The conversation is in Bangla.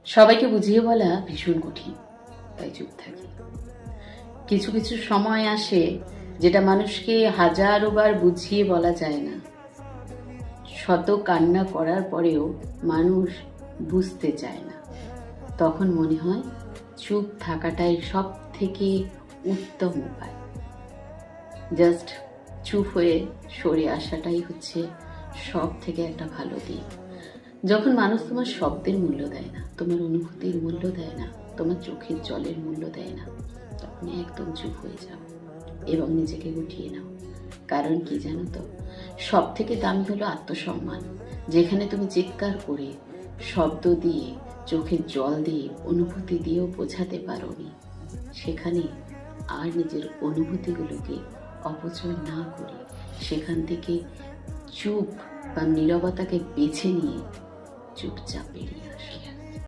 সবাইকে বুঝিয়ে বলা ভীষণ কঠিন, তাই চুপ থাকি। কিছু কিছু সময় আসে যেটা মানুষকে হাজারো বার বুঝিয়ে বলা যায় না। শত কান্না করার পরেও মানুষ বুঝতে চায় না। তখন মনে হয় চুপ থাকাটাই সব থেকে উত্তম উপায়। জাস্ট চুপ হয়ে সরে আসাটাই হচ্ছে সব থেকে একটা ভালো দিক। যখন মানুষ তোমার শব্দের মূল্য দেয় না, তোমার অনুভূতির মূল্য দেয় না, তোমার চোখের জলের মূল্য দেয় না, তখন একদম চুপ হয়ে যাও এবং নিজেকে গুটিয়ে নাও। কারণ কি জানো তো, সব থেকে দামি হলো আত্মসম্মান। যেখানে তুমি চিৎকার করে, শব্দ দিয়ে, চোখের জল দিয়ে, অনুভূতি দিয়েও বোঝাতে পারোনি, সেখানে আর নিজের অনুভূতিগুলোকে অপচয় না করে সেখান থেকে চুপ বা নীরবতাকে বেছে নিয়ে চুপচাপ বেরিয়ে